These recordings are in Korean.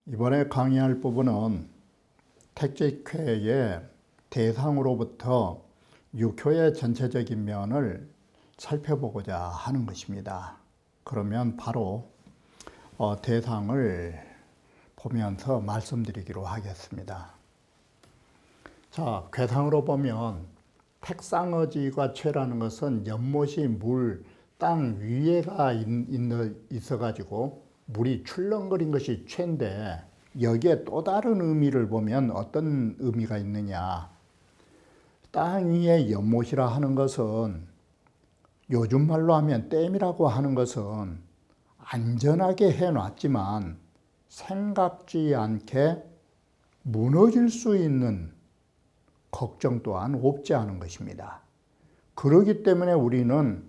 이번에 강의할 부분은 택직회의 대상으로부터 육효의 전체적인 면을 살펴보고자 하는 것입니다. 그러면 바로 대상을 보면서 말씀드리기로 하겠습니다. 자, 괴상으로 보면 택상어지가 최라는 것은 연못이 물, 땅 위에가 있어가지고 물이 출렁거린 것이 최인데, 여기에 또 다른 의미를 보면 어떤 의미가 있느냐. 땅 위에 연못이라 하는 것은 요즘 말로 하면 댐이라고 하는 것은 안전하게 해놨지만 생각지 않게 무너질 수 있는 걱정 또한 없지 않은 것입니다. 그렇기 때문에 우리는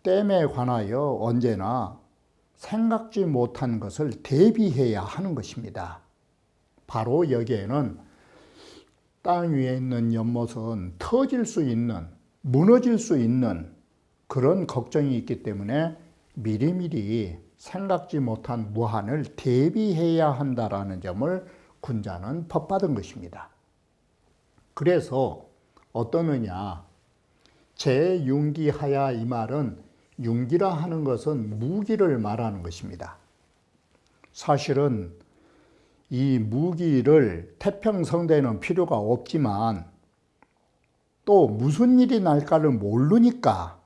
댐에 관하여 언제나 생각지 못한 것을 대비해야 하는 것입니다. 바로 여기에는 땅 위에 있는 연못은 터질 수 있는, 무너질 수 있는 그런 걱정이 있기 때문에 미리미리 생각지 못한 무한을 대비해야 한다라는 점을 군자는 법받은 것입니다. 그래서 어떠느냐, 제융기하야 이 말은 융기라 하는 것은 무기를 말하는 것입니다. 사실은 이 무기를 태평성대는 필요가 없지만 또 무슨 일이 날까를 모르니까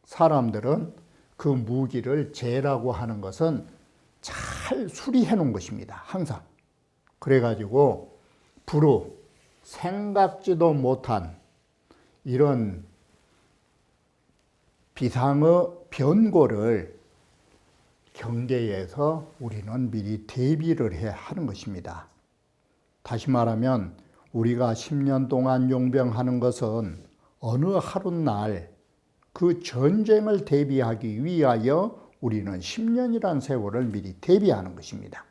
사람들은 그 무기를 제라고 하는 것은 잘 수리해 놓은 것입니다. 항상. 그래가지고 불우 생각지도 못한 이런 비상의 변고를 경계에서 우리는 미리 대비를 해야 하는 것입니다. 다시 말하면 우리가 10년 동안 용병하는 것은 어느 하룻날 그 전쟁을 대비하기 위하여 우리는 10년이란 세월을 미리 대비하는 것입니다.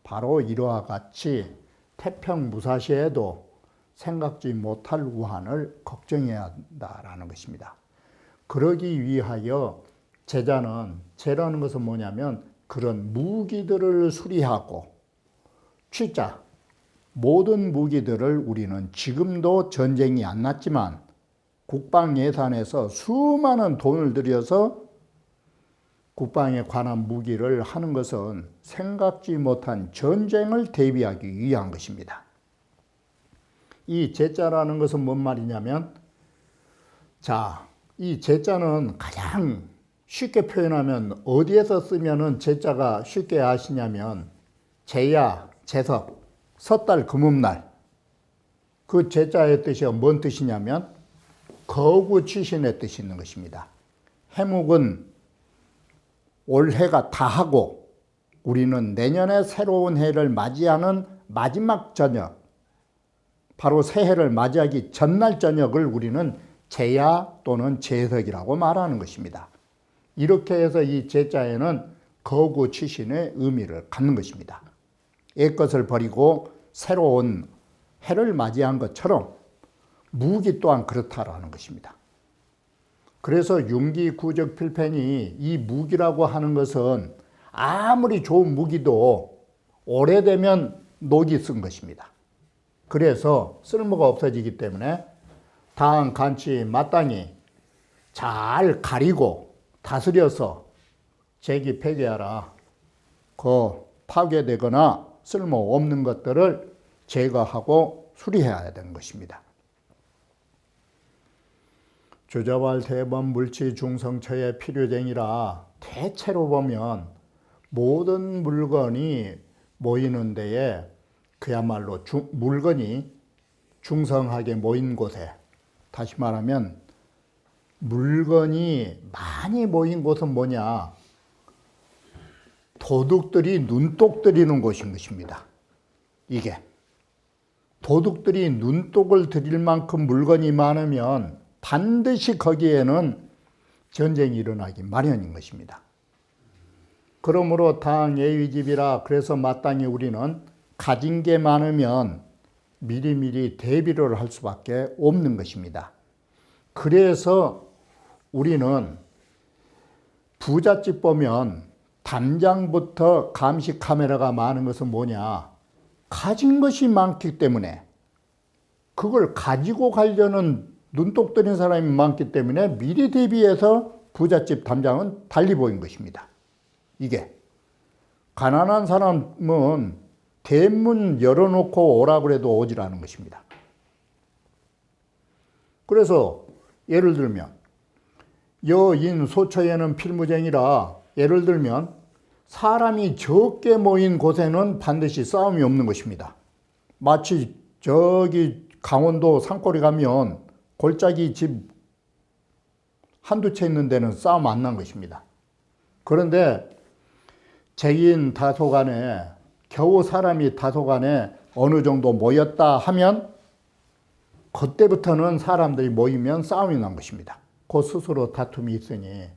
바로 이와 같이 태평무사시에도 생각지 못할 우한을 걱정해야 한다라는 것입니다. 그러기 위하여 제라는 것은 뭐냐면 그런 무기들을 수리하고 취자, 모든 무기들을 우리는 지금도 전쟁이 안 났지만 국방 예산에서 수많은 돈을 들여서 국방에 관한 무기를 하는 것은 생각지 못한 전쟁을 대비하기 위한 것입니다. 이 제자라는 것은 뭔 말이냐면, 자, 이 제자는 가장 쉽게 표현하면 어디에서 쓰면은 제자가 쉽게 아시냐면 제야, 제석, 섣달, 금음날. 그 제자의 뜻이 뭔 뜻이냐면 거구치신의 뜻이 있는 것입니다. 해묵은 올해가 다하고 우리는 내년에 새로운 해를 맞이하는 마지막 저녁, 바로 새해를 맞이하기 전날 저녁을 우리는 제야 또는 제석이라고 말하는 것입니다. 이렇게 해서 이 제자에는 거구치신의 의미를 갖는 것입니다. 옛것을 버리고 새로운 해를 맞이한 것처럼 무기 또한 그렇다라는 것입니다. 그래서 융기구적필펜이 이 무기라고 하는 것은 아무리 좋은 무기도 오래되면 녹이 쓴 것입니다. 그래서 쓸모가 없어지기 때문에 당, 간치, 마땅히 잘 가리고 다스려서 제기 폐기하라. 파괴되거나 쓸모없는 것들을 제거하고 수리해야 되는 것입니다. 주저왈 대범 물치 중성처의 필요쟁이라 대체로 보면 모든 물건이 모이는 데에 그야말로 물건이 중성하게 모인 곳에, 다시 말하면 물건이 많이 모인 곳은 뭐냐? 도둑들이 눈독 들이는 곳인 것입니다. 이게 도둑들이 눈독을 들일 만큼 물건이 많으면 반드시 거기에는 전쟁이 일어나기 마련인 것입니다. 그러므로 당예위집이라 그래서 마땅히 우리는 가진 게 많으면 미리미리 대비를 할 수밖에 없는 것입니다. 그래서 우리는 부잣집 보면 담장부터 감시 카메라가 많은 것은 뭐냐? 가진 것이 많기 때문에 그걸 가지고 가려는 눈독 들인 사람이 많기 때문에 미리 대비해서 부잣집 담장은 달리 보인 것입니다. 이게 가난한 사람은 대문 열어놓고 오라 그래도 오질 않은 것입니다. 그래서 예를 들면 여인 소처에는 필무쟁이라 예를 들면 사람이 적게 모인 곳에는 반드시 싸움이 없는 것입니다. 마치 저기 강원도 산골에 가면 골짜기 집 한두 채 있는 데는 싸움 안 난 것입니다. 그런데 재인 다소간에 겨우 사람이 다소간에 어느 정도 모였다 하면 그때부터는 사람들이 모이면 싸움이 난 것입니다. 그 스스로 다툼이 있으니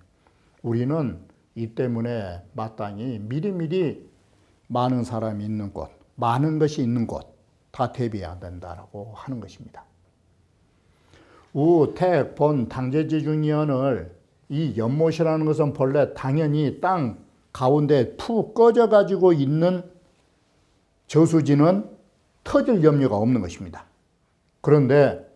우리는 이 때문에 마땅히 미리미리 많은 사람이 있는 곳, 많은 것이 있는 곳 다 대비해야 된다라고 하는 것입니다. 우, 택, 본, 당제지중연을 이 연못이라는 것은 본래 당연히 땅 가운데 푹 꺼져가지고 있는 저수지는 터질 염려가 없는 것입니다. 그런데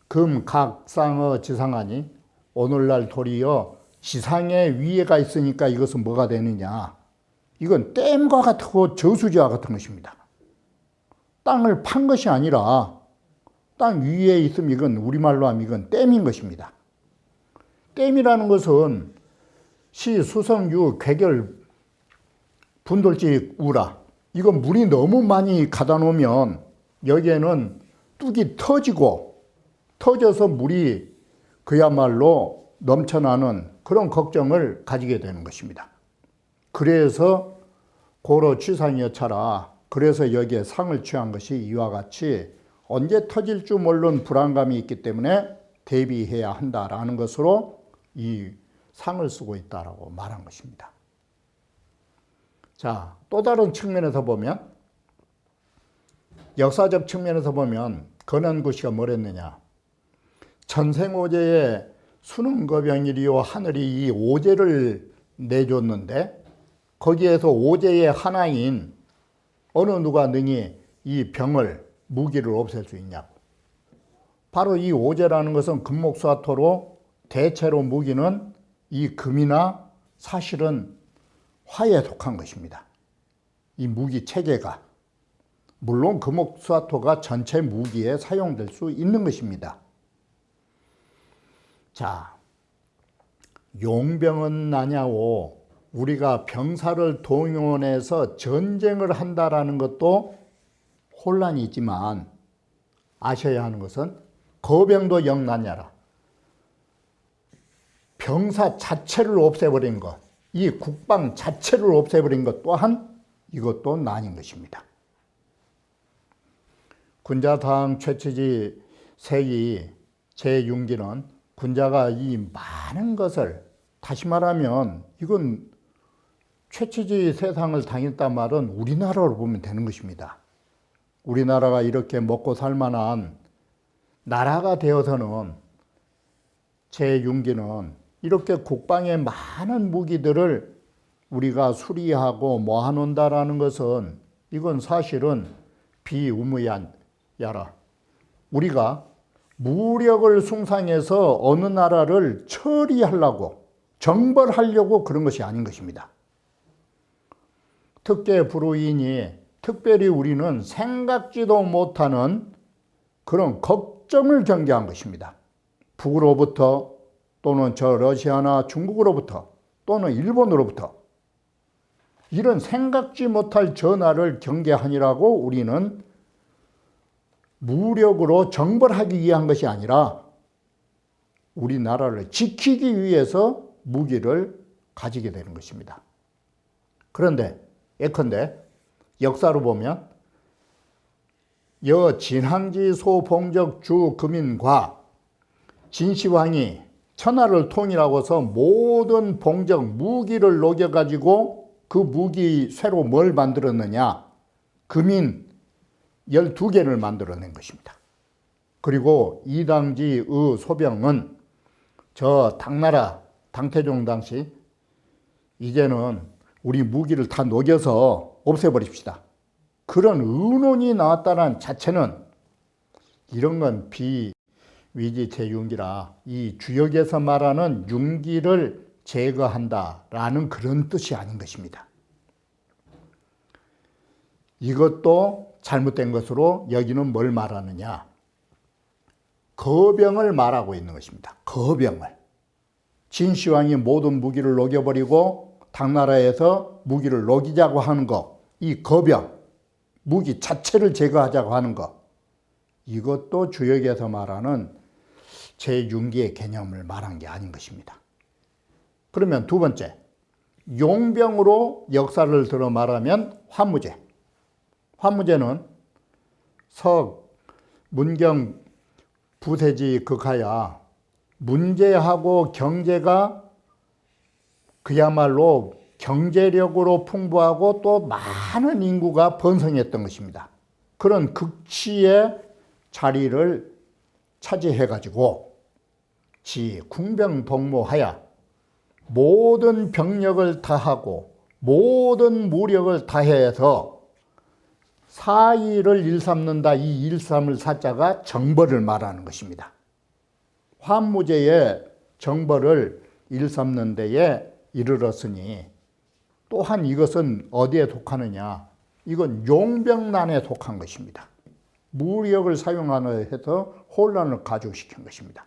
금, 각, 상어, 지상하니 오늘날 도리어 지상에 위에가 있으니까 이것은 뭐가 되느냐? 이건 댐과 같고 저수지와 같은 것입니다. 땅을 판 것이 아니라 땅 위에 있으면 이건 우리말로 하면 이건 댐인 것입니다. 댐이라는 것은 시, 수성, 유, 괴결, 분돌지, 우라 이건 물이 너무 많이 가다 놓으면 여기에는 뚝이 터져서 물이 그야말로 넘쳐나는 그런 걱정을 가지게 되는 것입니다. 그래서 고로 취상이여차라 그래서 여기에 상을 취한 것이 이와 같이 언제 터질 줄 모르는 불안감이 있기 때문에 대비해야 한다라는 것으로 이 상을 쓰고 있다라고 말한 것입니다. 자, 또 다른 측면에서 보면 역사적 측면에서 보면 건안구시가 뭐랬느냐? 전생오제에 수능거병이리요 하늘이 이 오제를 내줬는데 거기에서 오제의 하나인 어느 누가 능히 이 병을 무기를 없앨 수 있냐고. 바로 이 오제라는 것은 금목수화토로 대체로 무기는 이 금이나 사실은 화에 속한 것입니다. 이 무기 체계가 물론 금목수화토가 전체 무기에 사용될 수 있는 것입니다. 자, 용병은 나냐오. 우리가 병사를 동원해서 전쟁을 한다라는 것도 혼란이 있지만 아셔야 하는 것은 거병도 영나냐라. 병사 자체를 없애버린 것, 이 국방 자체를 없애버린 것 또한 이것도 난인 것입니다. 군자당 최치지 세기 제6기는 군자가 이 많은 것을 다시 말하면 이건 최치지 세상을 당했단 말은 우리나라로 보면 되는 것입니다. 우리나라가 이렇게 먹고 살만한 나라가 되어서는 제6기는 이렇게 국방의 많은 무기들을 우리가 수리하고 모아놓는다라는 것은 이건 사실은 비우무야라. 우리가 무력을 숭상해서 어느 나라를 처리하려고 정벌하려고 그런 것이 아닌 것입니다. 특계 불우이니 특별히 우리는 생각지도 못하는 그런 걱정을 경계한 것입니다. 북으로부터 또는 저 러시아나 중국으로부터 또는 일본으로부터 이런 생각지 못할 전화를 경계하니라고 우리는 무력으로 정벌하기 위한 것이 아니라 우리나라를 지키기 위해서 무기를 가지게 되는 것입니다. 그런데 예컨대 역사로 보면 여 진항지 소봉적 주 금인과 진시황이 천하를 통일하고서 모든 봉적, 무기를 녹여가지고 그 무기 쇠로 뭘 만들었느냐? 금인 12개를 만들어낸 것입니다. 그리고 이당지의 소병은 저 당나라 당태종 당시 이제는 우리 무기를 다 녹여서 없애버립시다. 그런 의논이 나왔다는 자체는 이런 건 비위지제융기라 이 주역에서 말하는 융기를 제거한다라는 그런 뜻이 아닌 것입니다. 이것도 잘못된 것으로 여기는 뭘 말하느냐? 거병을 말하고 있는 것입니다. 거병을. 진시황이 모든 무기를 녹여버리고 당나라에서 무기를 녹이자고 하는 거, 이 거병, 무기 자체를 제거하자고 하는 거, 이것도 주역에서 말하는 제6기의 개념을 말한 게 아닌 것입니다. 그러면 두 번째, 용병으로 역사를 들어 말하면 환무제. 환무제는 문경 부세지 극하야 문제하고 경제가 그야말로 경제력으로 풍부하고 또 많은 인구가 번성했던 것입니다. 그런 극치의 자리를 차지해가지고 궁병복무하여 모든 병력을 다하고 모든 무력을 다해서 사의를 일삼는다. 이 일삼을 사자가 정벌을 말하는 것입니다. 환무제의 정벌을 일삼는 데에 이르렀으니 또한 이것은 어디에 속하느냐? 이건 용병난에 속한 것입니다. 무력을 사용하는 해서 혼란을 가중시킨 것입니다.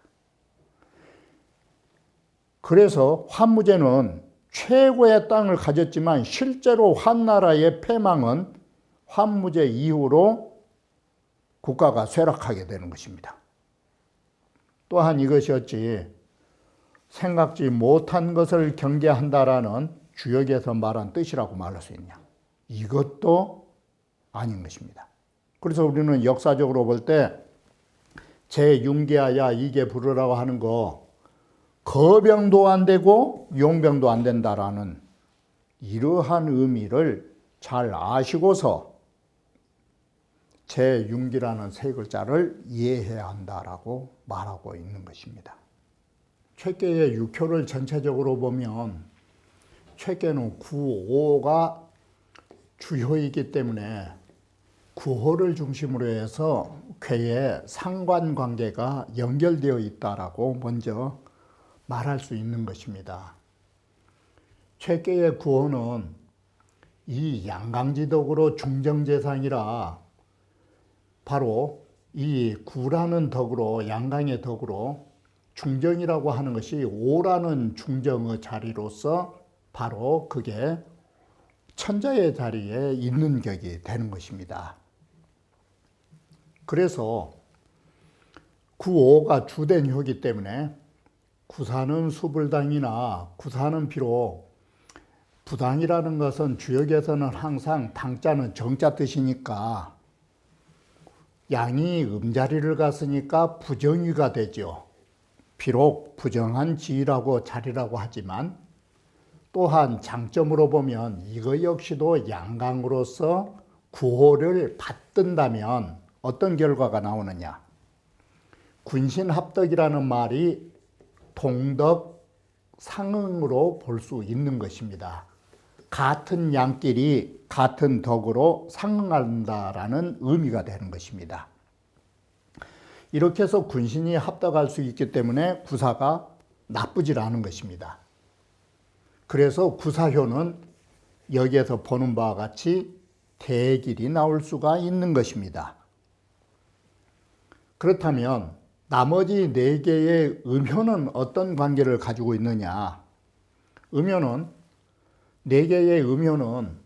그래서 환무제는 최고의 땅을 가졌지만 실제로 환나라의 패망은 환무제 이후로 국가가 쇠락하게 되는 것입니다. 또한 이것이 어찌 생각지 못한 것을 경계한다라는 주역에서 말한 뜻이라고 말할 수 있냐? 이것도 아닌 것입니다. 그래서 우리는 역사적으로 볼 때 제6기하야 이게 부르라고 하는 거 거병도 안 되고 용병도 안 된다라는 이러한 의미를 잘 아시고서 제6기라는 세 글자를 이해해야 한다라고 말하고 있는 것입니다. 최계의 육효를 전체적으로 보면 최계는 9, 5가 주효이기 때문에 9호를 중심으로 해서 쾌의 상관관계가 연결되어 있다라고 먼저 말할 수 있는 것입니다. 최계의 9호는 이 양강지덕으로 중정재상이라 바로 이 구라는 덕으로 양강의 덕으로 중정이라고 하는 것이 오라는 중정의 자리로서 바로 그게 천자의 자리에 있는 격이 되는 것입니다. 그래서 구오가 주된 효기 때문에 구사는 수불당이나 구사는 비록 부당이라는 것은 주역에서는 항상 당자는 정자 뜻이니까 양이 음자리를 갔으니까 부정위가 되죠. 비록 부정한 지위라고 자리라고 하지만 또한 장점으로 보면 이거 역시도 양강으로서 구호를 받든다면 어떤 결과가 나오느냐. 군신합덕이라는 말이 동덕 상응으로 볼 수 있는 것입니다. 같은 양끼리 같은 덕으로 상응한다라는 의미가 되는 것입니다. 이렇게 해서 군신이 합덕할 수 있기 때문에 구사가 나쁘질 않은 것입니다. 그래서 구사효는 여기에서 보는 바와 같이 대길이 나올 수가 있는 것입니다. 그렇다면 나머지 4개의 음효는 어떤 관계를 가지고 있느냐? 4개의 음효는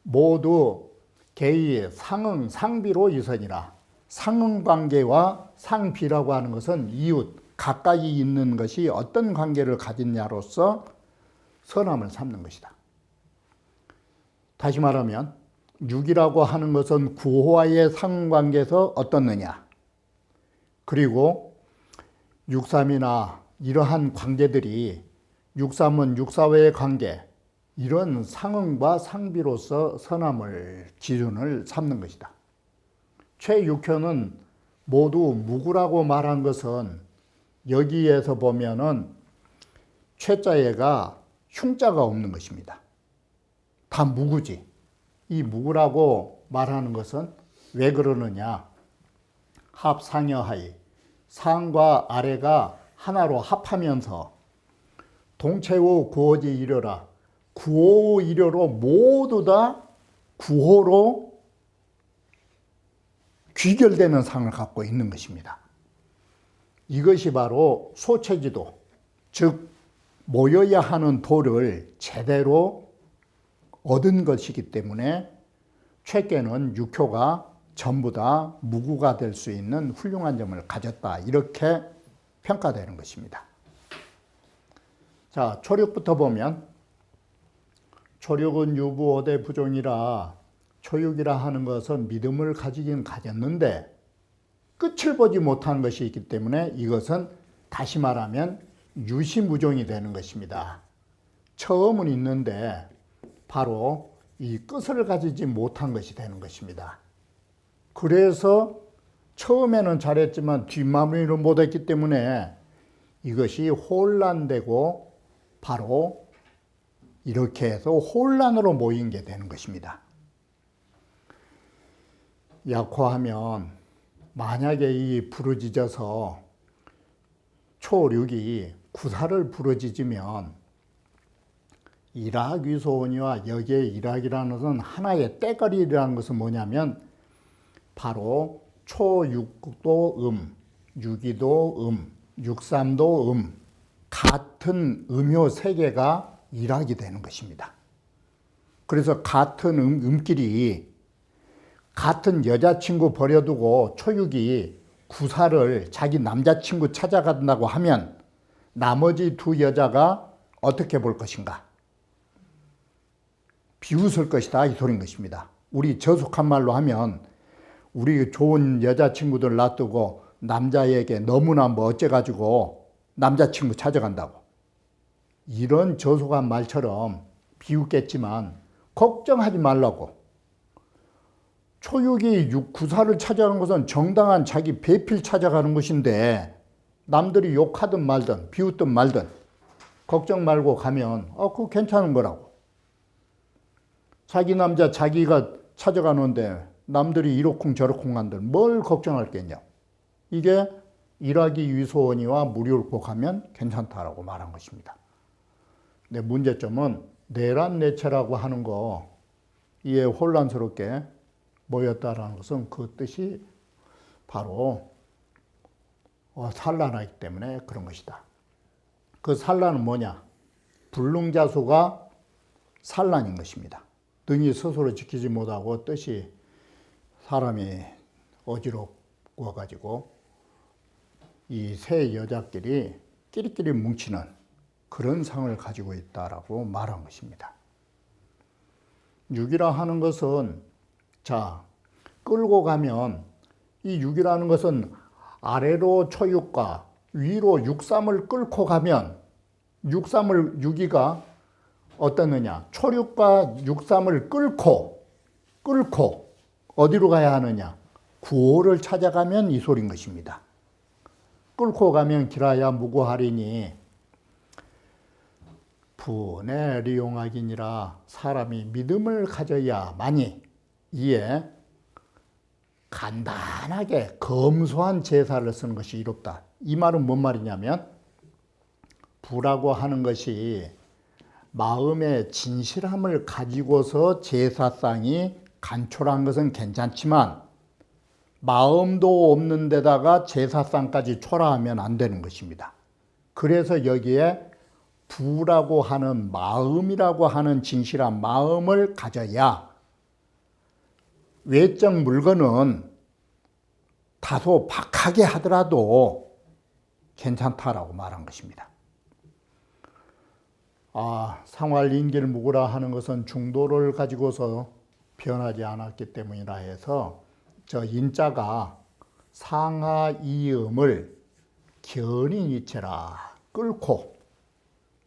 모두 개의 상응, 상비로 이선이라. 상응관계와 상비라고 하는 것은 이웃, 가까이 있는 것이 어떤 관계를 가졌냐로서 선함을 삼는 것이다. 다시 말하면 6이라고 하는 것은 구호와의 상관계에서 어떻느냐. 그리고 6, 3이나 이러한 관계들이 육삼은 육사와의 관계, 이런 상응과 상비로서 선함을 기준을 삼는 것이다. 최육효는 모두 무구라고 말한 것은 여기에서 보면은 최자에가 흉자가 없는 것입니다. 다 무구지. 이 무구라고 말하는 것은 왜 그러느냐? 합상여하이, 상과 아래가 하나로 합하면서 동체호 구호지 이려라. 구호 이려로 모두 다 구호로 귀결되는 상을 갖고 있는 것입니다. 이것이 바로 소체지도, 즉 모여야 하는 도를 제대로 얻은 것이기 때문에 최께는 육효가 전부 다 무구가 될 수 있는 훌륭한 점을 가졌다, 이렇게 평가되는 것입니다. 자, 초육부터 보면 초육은 유부오대 부종이라 초육이라 하는 것은 믿음을 가지긴 가졌는데 끝을 보지 못한 것이 있기 때문에 이것은 다시 말하면 유시무종이 되는 것입니다. 처음은 있는데 바로 이 끝을 가지지 못한 것이 되는 것입니다. 그래서 처음에는 잘했지만 뒷마무리를 못했기 때문에 이것이 혼란되고 바로 이렇게 해서 혼란으로 모인 게 되는 것입니다. 약화하면 만약에 이 부르짖어서 초육이 구사를 부르짖으면 일학위소원이와 여기에 일학이라는 것은 하나의 떼거리라는 것은 뭐냐면 바로 초육도 유기도 육삼도 같은 음요 세 개가 일학이 되는 것입니다. 그래서 같은 음끼리 같은 여자친구 버려두고 초육이 구사를 자기 남자친구 찾아간다고 하면 나머지 두 여자가 어떻게 볼 것인가? 비웃을 것이다, 이 소리인 것입니다. 우리 저속한 말로 하면 우리 좋은 여자친구들 놔두고 남자에게 너무나 뭐 어째가지고 남자친구 찾아간다고. 이런 저속한 말처럼 비웃겠지만 걱정하지 말라고. 초육이 구사를 찾아가는 것은 정당한 자기 배필 찾아가는 것인데 남들이 욕하든 말든 비웃든 말든 걱정 말고 가면 그거 괜찮은 거라고. 자기 남자 자기가 찾아가는데 남들이 이러쿵 저러쿵 한들 뭘 걱정할 겠냐. 이게 일하기 위소원이와 무료를 가면 괜찮다라고 말한 것입니다. 근데 문제점은 내란내체라고 하는 거 이에 혼란스럽게 모였다라는 것은 그 뜻이 바로 산란하기 때문에 그런 것이다. 그 산란은 뭐냐? 불능자수가 산란인 것입니다. 등이 스스로 지키지 못하고 뜻이 사람이 어지럽고 가지고 이 세 여자끼리 끼리끼리 뭉치는 그런 상을 가지고 있다라고 말한 것입니다. 육이라 하는 것은 자, 끌고 가면 이 육이라는 것은 아래로 초육과 위로 육삼을 끌고 가면 육이가 어떻느냐? 초육과 육삼을 끌고 어디로 가야 하느냐? 구호를 찾아가면 이 소리인 것입니다. 끌고 가면 기라야 무고하리니 분에 리용하기니라. 사람이 믿음을 가져야만이 이에 간단하게 검소한 제사를 쓰는 것이 이롭다. 이 말은 뭔 말이냐면 부라고 하는 것이 마음의 진실함을 가지고서 제사상이 간촐한 것은 괜찮지만 마음도 없는 데다가 제사상까지 초라하면 안 되는 것입니다. 그래서 여기에 부라고 하는 마음이라고 하는 진실한 마음을 가져야 외적 물건은 다소 박하게 하더라도 괜찮다라고 말한 것입니다. 상활인길무구라 하는 것은 중도를 가지고서 변하지 않았기 때문이라 해서 저 인자가 상하 이음을 견인이체라 끌고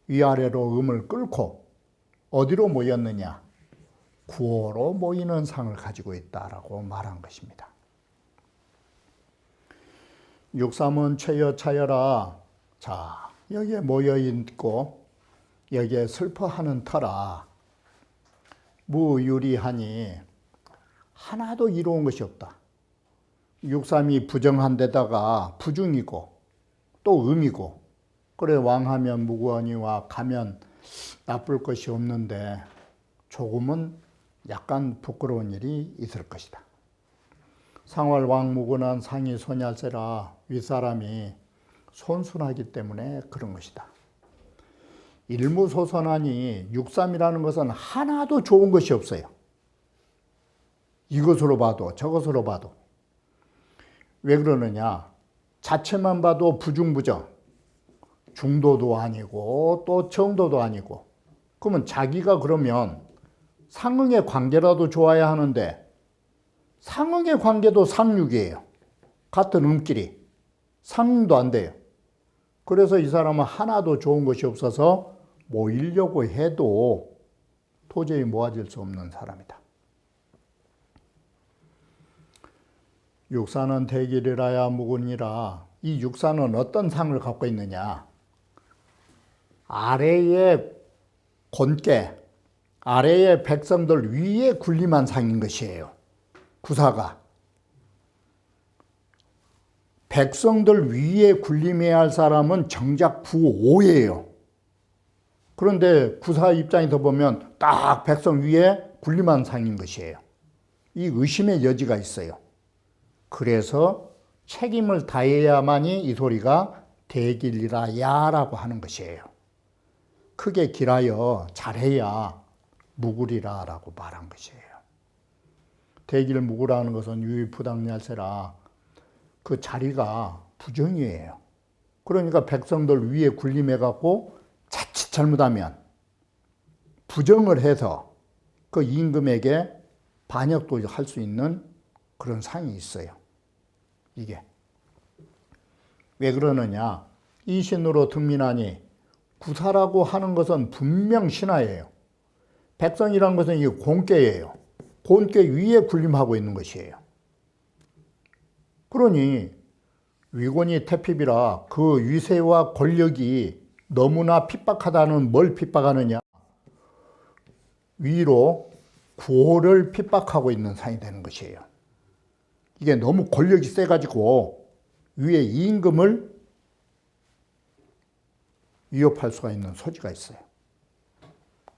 위아래로 음을 끌고 어디로 모였느냐? 구호로 모이는 상을 가지고 있다라고 말한 것입니다. 육삼은 최여 차여라. 자, 여기에 모여 있고 여기에 슬퍼하는 터라. 무유리하니 하나도 이로운 것이 없다. 육삼이 부정한 데다가 부중이고 또 음이고, 그래 왕하면 무구하니와 가면 나쁠 것이 없는데 조금은 약간 부끄러운 일이 있을 것이다. 상월 왕무구는 상이 소멸세라. 윗사람이 손순하기 때문에 그런 것이다. 일무소선하니 육삼이라는 것은 하나도 좋은 것이 없어요. 이것으로 봐도 저것으로 봐도. 왜 그러느냐? 자체만 봐도 부중부정, 중도도 아니고 또 정도도 아니고. 그러면 자기가 그러면 상응의 관계라도 좋아야 하는데 상응의 관계도 상육이에요. 같은 음끼리 상응도 안 돼요. 그래서 이 사람은 하나도 좋은 것이 없어서 모이려고 해도 도저히 모아질 수 없는 사람이다. 육사는 대길이라야 무군이라. 이 육사는 어떤 상을 갖고 있느냐? 아래의 곤께, 아래의 백성들 위에 군림한 상인 것이에요. 구사가. 백성들 위에 군림해야 할 사람은 정작 부오예요. 그런데 구사 입장에서 보면 딱 백성 위에 군림한 상인 것이에요. 이 의심의 여지가 있어요. 그래서 책임을 다해야만이 이 소리가 대길이라 야라고 하는 것이에요. 크게 길하여 잘해야 무구리라 라고 말한 것이에요. 대길 무구라는 것은 유의부당열세라. 그 자리가 부정이에요. 그러니까 백성들 위에 군림해갖고 자칫 잘못하면 부정을 해서 그 임금에게 반역도 할 수 있는 그런 상이 있어요. 이게. 왜 그러느냐? 이 신으로 등민하니 구사라고 하는 것은 분명 신하예요. 백성이란 것은 이게 곤께예요. 곤께 위에 군림하고 있는 것이에요. 그러니 위곤이 태핍이라 그 위세와 권력이 너무나 핍박하다는 뭘 핍박하느냐? 위로 구호를 핍박하고 있는 상이 되는 것이에요. 이게 너무 권력이 세가지고 위에 임금을 위협할 수가 있는 소지가 있어요.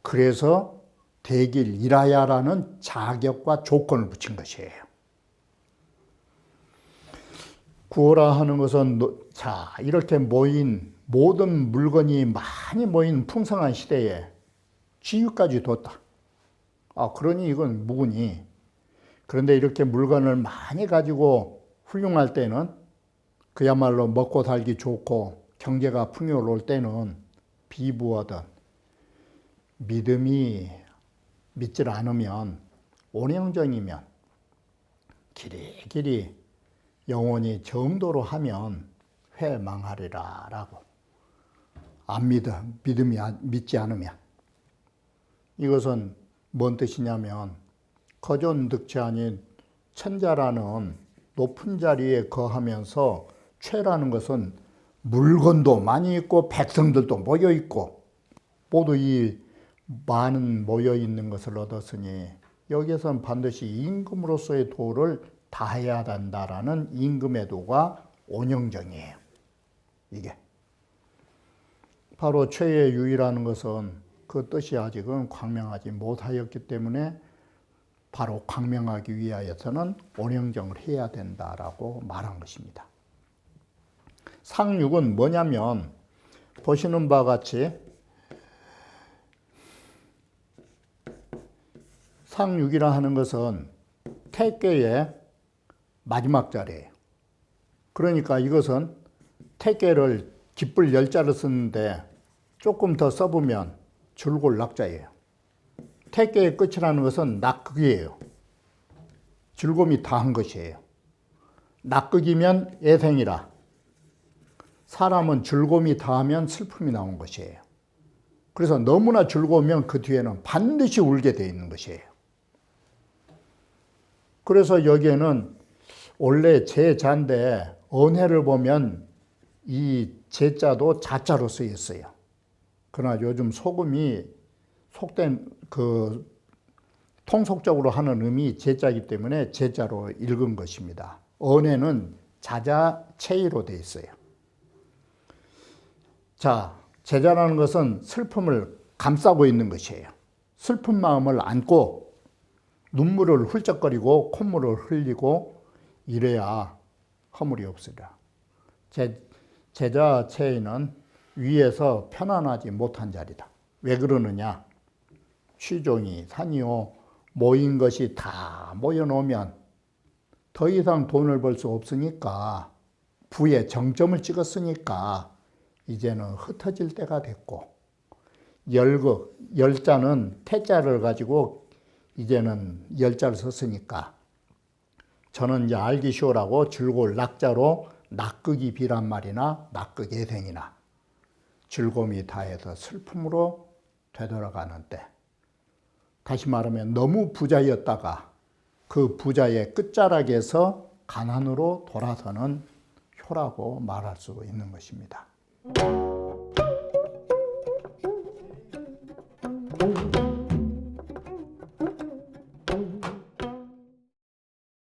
그래서 대길이라야라는 자격과 조건을 붙인 것이에요. 구호라 하는 것은 자 이렇게 모인 모든 물건이 많이 모인 풍성한 시대에 지위까지 뒀다. 그러니 이건 무구니. 그런데 이렇게 물건을 많이 가지고 훌륭할 때는 그야말로 먹고 살기 좋고 경제가 풍요로울 때는 비부하던 믿질 않으면 온영정이면 길이길이 영원히 정도로 하면 회망하리라 라고. 믿지 않으면. 이것은 뭔 뜻이냐면 거존득치 아닌 천자라는 높은 자리에 거하면서 최라는 것은 물건도 많이 있고 백성들도 모여 있고 모두 이 많은 모여 있는 것을 얻었으니 여기에서는 반드시 임금으로서의 도를 다해야 된다라는 임금의 도가 온영정이에요. 이게 바로 최의 유의라는 것은 그 뜻이 아직은 광명하지 못하였기 때문에 바로 광명하기 위하여서는 온영정을 해야 된다라고 말한 것입니다. 상육은 뭐냐면 보시는 바와 같이 상육이라 하는 것은 택계의 마지막 자리예요. 그러니까 이것은 택계를 깃불 열자를 쓰는데 조금 더 써보면 줄골 낙자예요. 택계의 끝이라는 것은 낙극이에요. 줄곰이 다 한 것이에요. 낙극이면 예생이라. 사람은 즐거움이 더하면 슬픔이 나온 것이에요. 그래서 너무나 즐거우면 그 뒤에는 반드시 울게 돼 있는 것이에요. 그래서 여기에는 원래 제자인데 언해를 보면 이 제자도 자자로 쓰여 있어요. 그러나 요즘 소금이 속된 통속적으로 하는 의미 제자이기 때문에 제자로 읽은 것입니다. 언해는 자자체의로 되어 있어요. 자, 제자라는 것은 슬픔을 감싸고 있는 것이에요. 슬픈 마음을 안고 눈물을 훌쩍거리고 콧물을 흘리고 이래야 허물이 없으리라. 제자체의는 위에서 편안하지 못한 자리다. 왜 그러느냐? 취종이 산이요 모인 것이 다 모여놓으면 더 이상 돈을 벌 수 없으니까 부의 정점을 찍었으니까 이제는 흩어질 때가 됐고 열자는 태자를 가지고 이제는 열자를 썼으니까 저는 이제 알기 쉬우라고 즐거울 낙자로 낙극이 비란 말이나 낙극예생이나 즐거움이 다해서 슬픔으로 되돌아가는 때, 다시 말하면 너무 부자였다가 그 부자의 끝자락에서 가난으로 돌아서는 효라고 말할 수 있는 것입니다.